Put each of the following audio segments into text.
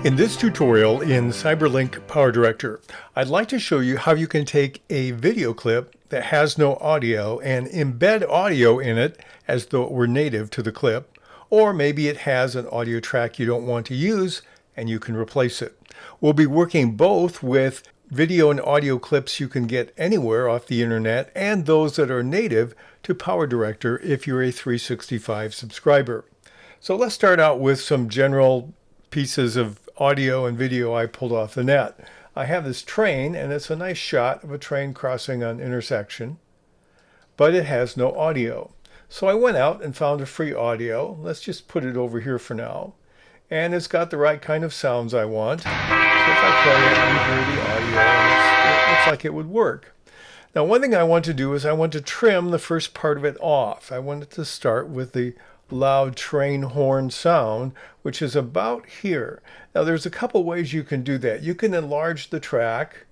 In this tutorial in CyberLink Powerdirector, I'd like to show you how you can take a video clip that has no audio and embed audio in it as though it were native to the clip, or maybe it has an audio track you don't want to use and you can replace it. We'll be working both with video and audio clips you can get anywhere off the internet and those that are native to Powerdirector if you're a 365 subscriber. So let's start out with some general pieces of audio and video I pulled off the net. I have this train, and it's a nice shot of a train crossing an intersection, but it has no audio. So I went out and found a free audio. Let's just put it over here for now. And it's got the right kind of sounds I want. So if I play it, you hear the audio, and it looks like it would work. Now, one thing I want to do is I want to trim the first part of it off. I want it to start with the loud train horn sound, which is about here. Now there's a couple ways you can do that. You can enlarge the track,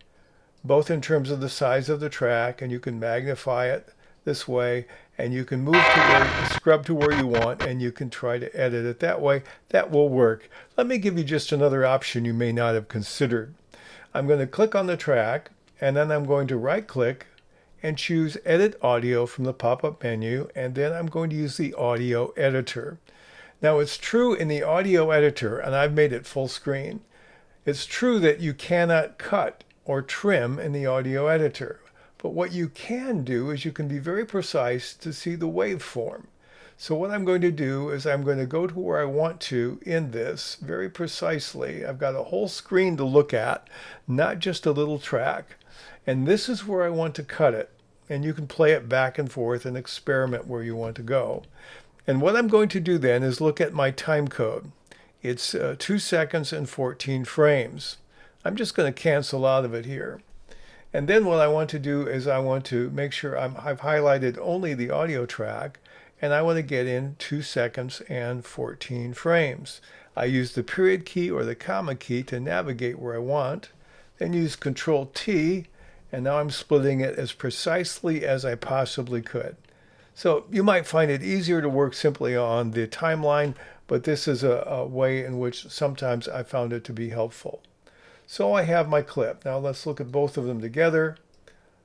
both in terms of the size of the track, and you can magnify it this way, and you can move to where, scrub to where you want, and you can try to edit it that way. That will work. Let me give you just another option you may not have considered. I'm going to click on the track, and then I'm going to right click and choose Edit Audio from the pop-up menu, and then I'm going to use the Audio Editor. Now it's true in the Audio Editor, and I've made it full screen, it's true that you cannot cut or trim in the Audio Editor, but what you can do is you can be very precise to see the waveform. So what I'm going to do is I'm going to go to where I want to in this very precisely. I've got a whole screen to look at, not just a little track. And this is where I want to cut it. And you can play it back and forth and experiment where you want to go. And what I'm going to do then is look at my time code. It's 2 seconds and 14 frames. I'm just going to cancel out of it here. And then what I want to do is I want to make sure I've highlighted only the audio track, and I want to get in 2 seconds and 14 frames. I use the period key or the comma key to navigate where I want, then use Control T, and now I'm splitting it as precisely as I possibly could. So you might find it easier to work simply on the timeline, but this is a way in which sometimes I found it to be helpful. So I have my clip. Now let's look at both of them together.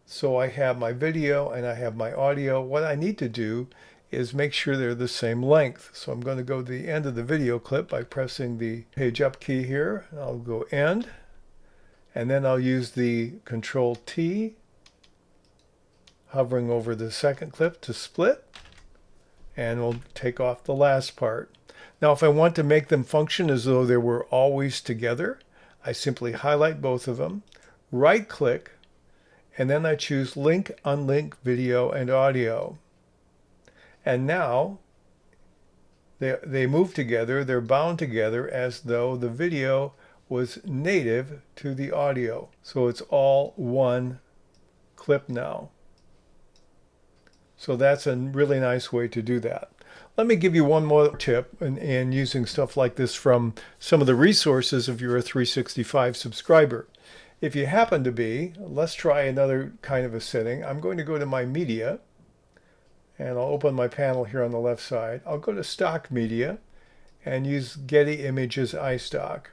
So I have my video and I have my audio. What I need to do is make sure they're the same length. So I'm going to go to the end of the video clip by pressing the page up key here. I'll go end. And then I'll use the Control T, hovering over the second clip to split, and we'll take off the last part. Now if I want to make them function as though they were always together, I simply highlight both of them, right click, and then I choose Link, Unlink Video and Audio. And now they move together, they're bound together as though the video was native to the audio. So it's all one clip now. So that's a really nice way to do that. Let me give you one more tip in using stuff like this from some of the resources if you're a 365 subscriber. If you happen to be, let's try another kind of a setting. I'm going to go to my media, and I'll open my panel here on the left side. I'll go to Stock Media and use Getty Images iStock.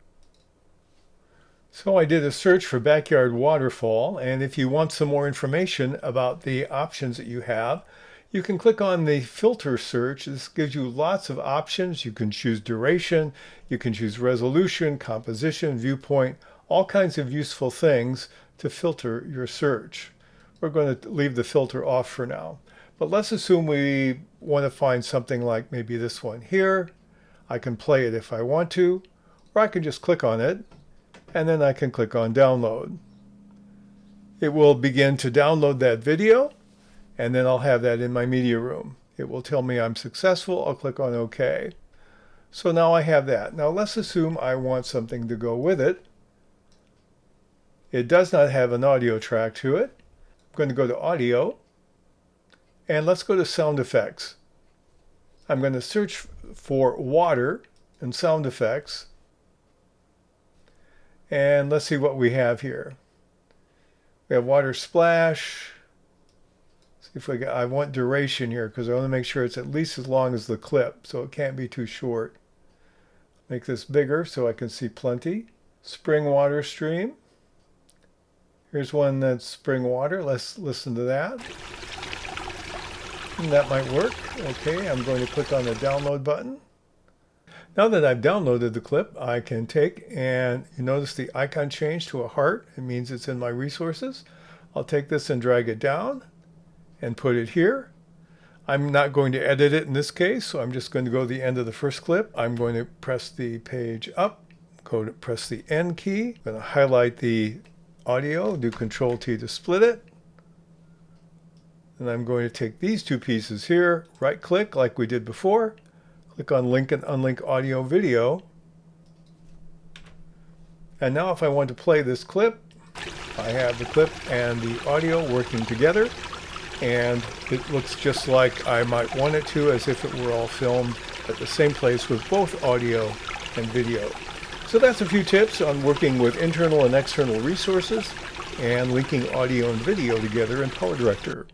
So I did a search for backyard waterfall, and if you want some more information about the options that you have, you can click on the filter search. This gives you lots of options. You can choose duration, you can choose resolution, composition, viewpoint, all kinds of useful things to filter your search. We're going to leave the filter off for now. But let's assume we want to find something like maybe this one here. I can play it if I want to, or I can just click on it, and then I can click on download. It will begin to download that video, and then I'll have that in my media room. It will tell me I'm successful. I'll click on OK. So now I have that. Now let's assume I want something to go with it. It does not have an audio track to it. I'm going to go to Audio, and let's go to Sound Effects. I'm going to search for water and sound effects. And let's see what we have here. We have water splash. See if I want duration here because I want to make sure it's at least as long as the clip, so it can't be too short. Make this bigger so I can see plenty. Spring water stream. Here's one that's spring water. Let's listen to that. And that might work. Okay, I'm going to click on the download button. Now that I've downloaded the clip, I can take, and you notice the icon changed to a heart. It means it's in my resources. I'll take this and drag it down and put it here. I'm not going to edit it in this case, so I'm just going to go to the end of the first clip. I'm going to press the page up, press the N key. I'm going to highlight the audio, do Control T to split it. And I'm going to take these two pieces here, right click like we did before, click on link and unlink audio video. And now if I want to play this clip, I have the clip and the audio working together, and it looks just like I might want it to, as if it were all filmed at the same place with both audio and video. So that's a few tips on working with internal and external resources and linking audio and video together in Powerdirector.